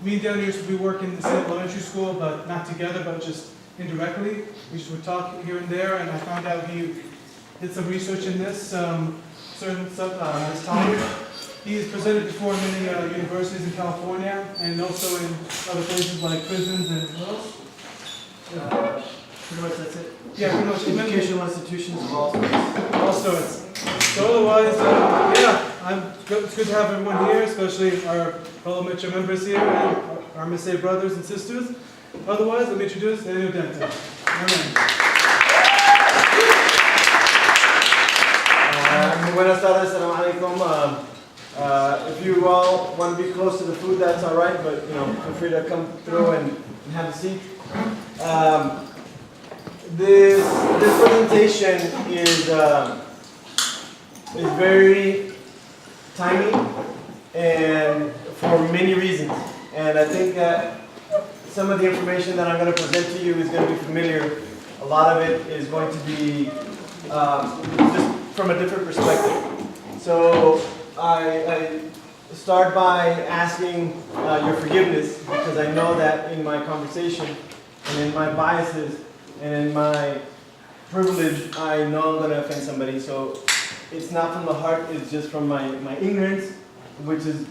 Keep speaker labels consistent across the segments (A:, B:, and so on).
A: me and Daniel used to be working in the same elementary school, but not together, but just indirectly. We just would talk here and there, and I found out he did some research in this, this topic. He has presented before many universities in California, and also in other places like prisons and what else?
B: Pretty much that's it.
A: Yeah, pretty much.
B: Educational institutions of all sorts.
A: So otherwise, it's good to have everyone here, especially our fellow Metro members here and our Mesa brothers and sisters. Otherwise, let me introduce Daniel Dente.
B: Buenas tardes, assalamu alaikum. If you all want to be close to the food, that's all right, but feel free to come through and have a seat. This presentation is very timely and for many reasons. And I think that some of the information that I'm going to present to you is going to be familiar. A lot of it is going to be just from a different perspective. So I start by asking your forgiveness, because I know that in my conversation and in my biases and in my privilege, I know I'm going to offend somebody. So it's not from the heart, it's just from my ignorance, which is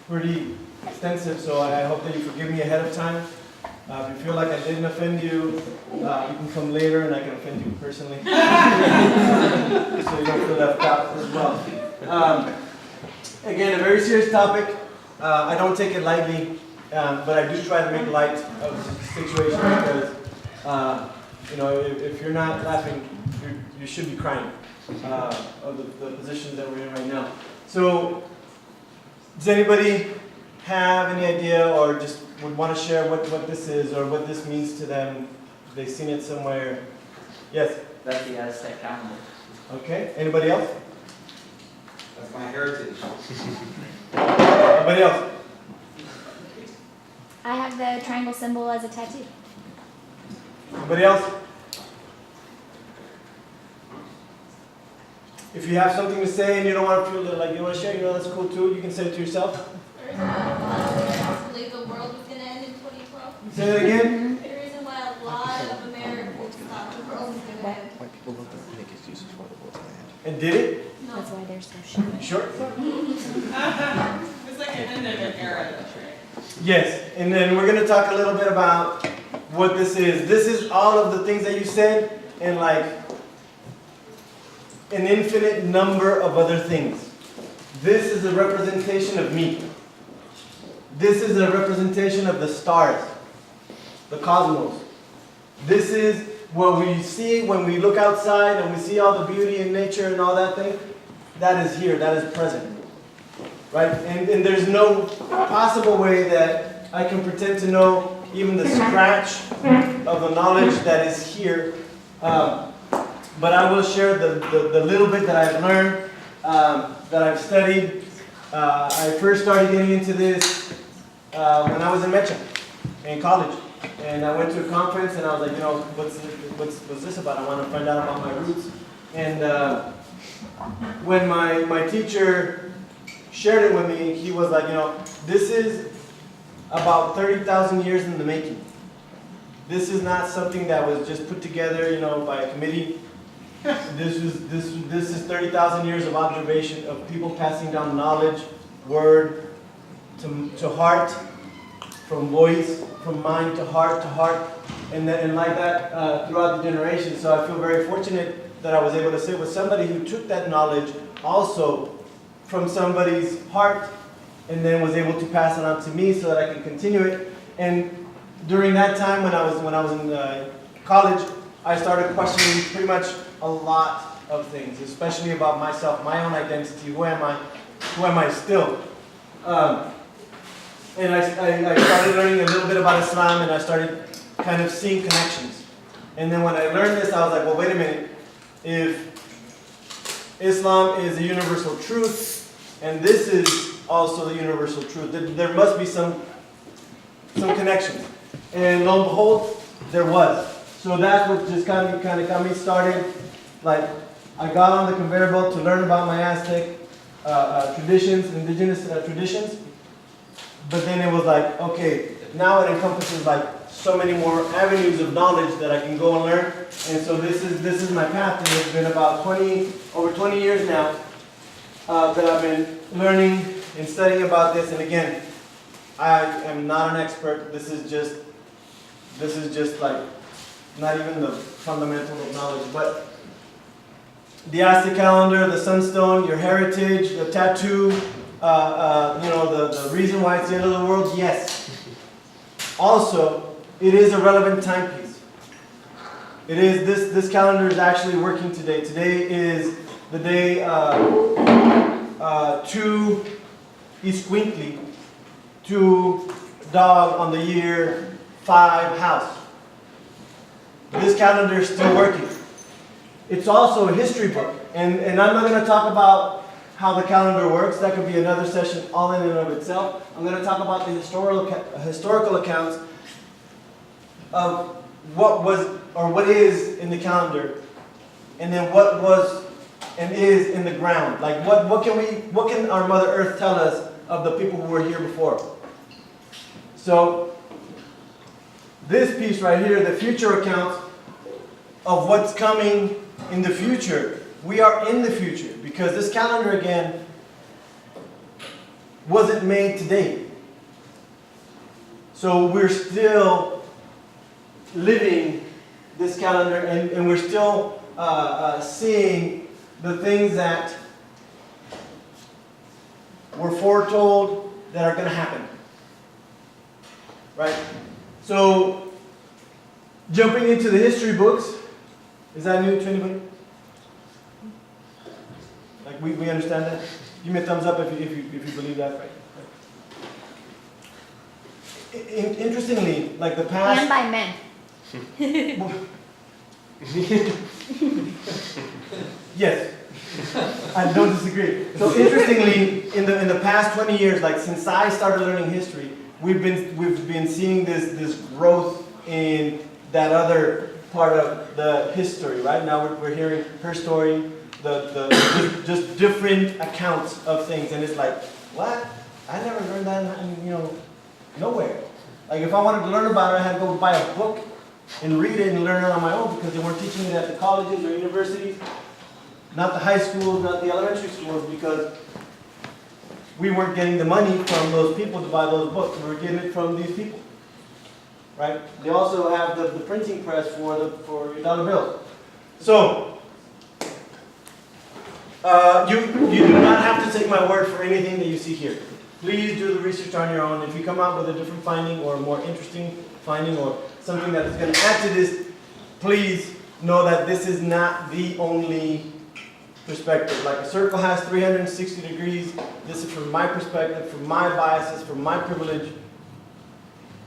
B: pretty extensive. So I hope that you forgive me ahead of time. If you feel like I didn't offend you, you can come later and I can offend you personally. So you don't feel left out as well. Again, a very serious topic. I don't take it lightly, but I do try to make light of the situation, because if you're not laughing, you should be crying of the position that we're in right now. So, does anybody have any idea, or just would want to share what this is or what this means to them? If they've seen it somewhere. Yes?
C: That's the Aztec calendar.
B: Okay. Anybody else?
D: That's my heritage.
B: Anybody else?
E: I have the triangle symbol as a tattoo.
B: Anybody else? If you have something to say and you don't want to feel like you want to share, that's cool too. You can say it to yourself.
F: There is a lot of believe the world was going to end in 2012.
B: Say that again.
F: The reason why a lot of Americans thought the world was going to end.
G: White people love to make excuses for the world to end.
B: And did it?
F: No.
E: That's why they're so short.
B: Sure.
H: It's like an end of an era, that's right.
B: Yes. And then we're going to talk a little bit about what this is. This is all of the things that you said, and like an infinite number of other things. This is a representation of me. This is a representation of the stars, the cosmos. This is what we see when we look outside and we see all the beauty in nature and all that thing. That is here, that is present. Right? And there's no possible way that I can pretend to know even the scratch of the knowledge that is here. But I will share the little bit that I've learned, that I've studied. I first started getting into this when I was in Mecha, in college. And I went to a conference and I was like, what's this about? I want to find out about my roots. And when my teacher shared it with me, he was like, this is about 30,000 years in the making. This is not something that was just put together, by a committee. This is 30,000 years of observation of people passing down knowledge, word to heart, from voice, from mind to heart, and like that throughout the generations. So I feel very fortunate that I was able to sit with somebody who took that knowledge also from somebody's heart, and then was able to pass it on to me so that I can continue it. And during that time, when I was in college, I started questioning pretty much a lot of things, especially about myself, my own identity. Who am I? Who am I still? And I started learning a little bit about Islam, and I started kind of seeing connections. And then when I learned this, I was like, well, wait a minute. If Islam is a universal truth, and this is also the universal truth, there must be some connection. And lo and behold, there was. So that's what just kind of got me started. Like, I got on the conveyor belt to learn about my Aztec traditions, indigenous traditions. but then it was like, okay, now it encompasses like so many more avenues of knowledge that I can go and learn. And so this is my path, and it's been about over 20 years now that I've been learning and studying about this. And again, I am not an expert. This is just like not even the fundamental of knowledge, but the Aztec calendar, the sunstone, your heritage, the tattoo, the reason why it's the end of the world, yes. Also, it is a relevant timepiece. It is, this calendar is actually working today. Today is the day 2 Isquinkli, 2 dog on the year 5 house. This calendar is still working. It's also a history book, and I'm not going to talk about how the calendar works. That could be another session all in and of itself. I'm going to talk about the historical accounts of what was or what is in the calendar, and then what was and is in the ground. Like what can our Mother Earth tell us of the people who were here before? So this piece right here, the future accounts of what's coming in the future. We are in the future because this calendar again wasn't made today. So we're still living this calendar, and we're still seeing the things that were foretold that are going to happen. Right? So jumping into the history books, is that new to anybody? Like we understand that? Give me a thumbs up if you believe that, right? Interestingly, like the past.
E: And by men.
B: Yes, I don't disagree. So interestingly, in the past 20 years, like since I started learning history, we've been seeing this growth in that other part of the history. Right now, we're hearing her story, just different accounts of things, and it's like, what? I never learned that, nowhere. Like if I wanted to learn about it, I had to go buy a book and read it and learn it on my own because they weren't teaching it at the colleges or universities, not the high schools, not the elementary schools, because we weren't getting the money from those people to buy those books. We were getting it from these people, right? They also have the printing press for your dollar bills. So you do not have to take my word for anything that you see here. Please do the research on your own. If you come out with a different finding or a more interesting finding or something that is going to add to this, please know that this is not the only perspective. Like a circle has 360 degrees. This is from my perspective, from my biases, from my privilege,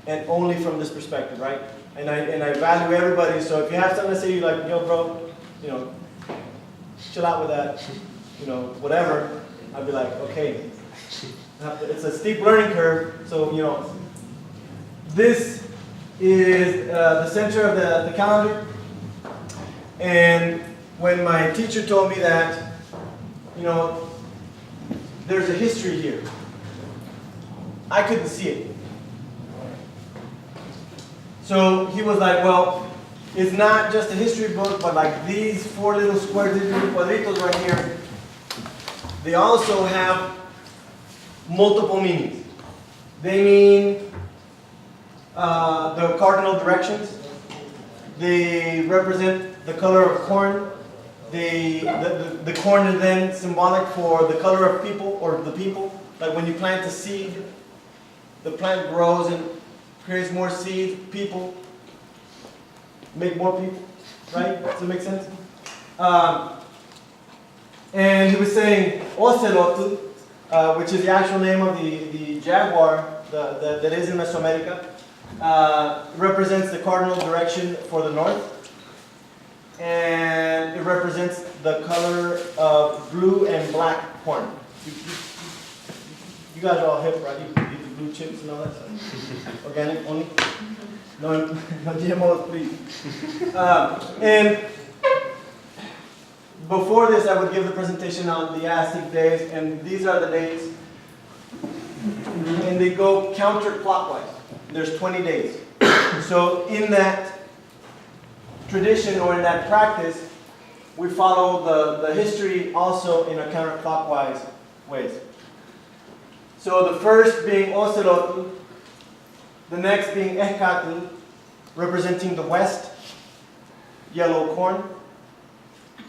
B: and only from this perspective, right? And I value everybody. So if you have something to say, you're like, yo, bro, chill out with that, whatever. I'd be like, okay. It's a steep learning curve. So this is the center of the calendar. And when my teacher told me that, there's a history here, I couldn't see it. So he was like, well, it's not just a history book, but like these 4 little squares, these little cuadritos right here, they also have multiple meanings. They mean the cardinal directions. They represent the color of corn. The corn is then symbolic for the color of people or the people. Like when you plant a seed, the plant grows and creates more seeds. People make more people, right? Does that make sense? And he was saying ocelotl, which is the actual name of the jaguar that is in Mesoamerica, represents the cardinal direction for the north. And it represents the color of blue and black corn. You guys are all hip, right? You eat the blue chips and all that stuff. Organic only? No GMOs, please. And before this, I would give the presentation on the Aztec days, and these are the dates. and they go counterclockwise. There's 20 days. So in that tradition or in that practice, we follow the history also in a counterclockwise ways. So the first being Ocelotl, the next being Ecatl, representing the west, yellow corn,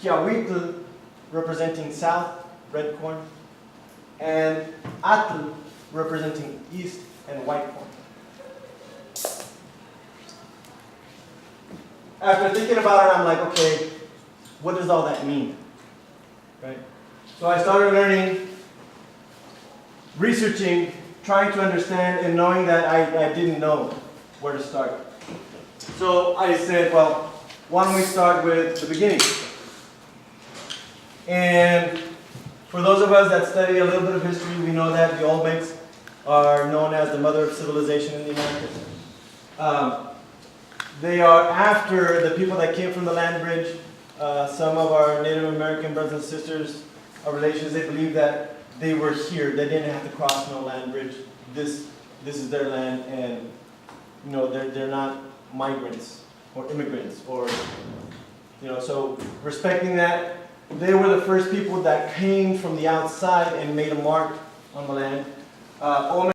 B: Kiahuitl, representing south, red corn, and Atl, representing east and white corn. After thinking about it, I'm like, okay, what does all that mean? Right? So I started learning, researching, trying to understand, and knowing that I didn't know where to start. So I said, well, why don't we start with the beginning? And for those of us that study a little bit of history, we know that the Olmecs are known as the mother of civilization in the Americas. They are after the people that came from the land bridge. Some of our Native American brothers and sisters, our relations, they believe that they were here. They didn't have to cross no land bridge. This is their land, and they're not migrants or immigrants, or so respecting that. They were the first people that came from the outside and made a mark on the land.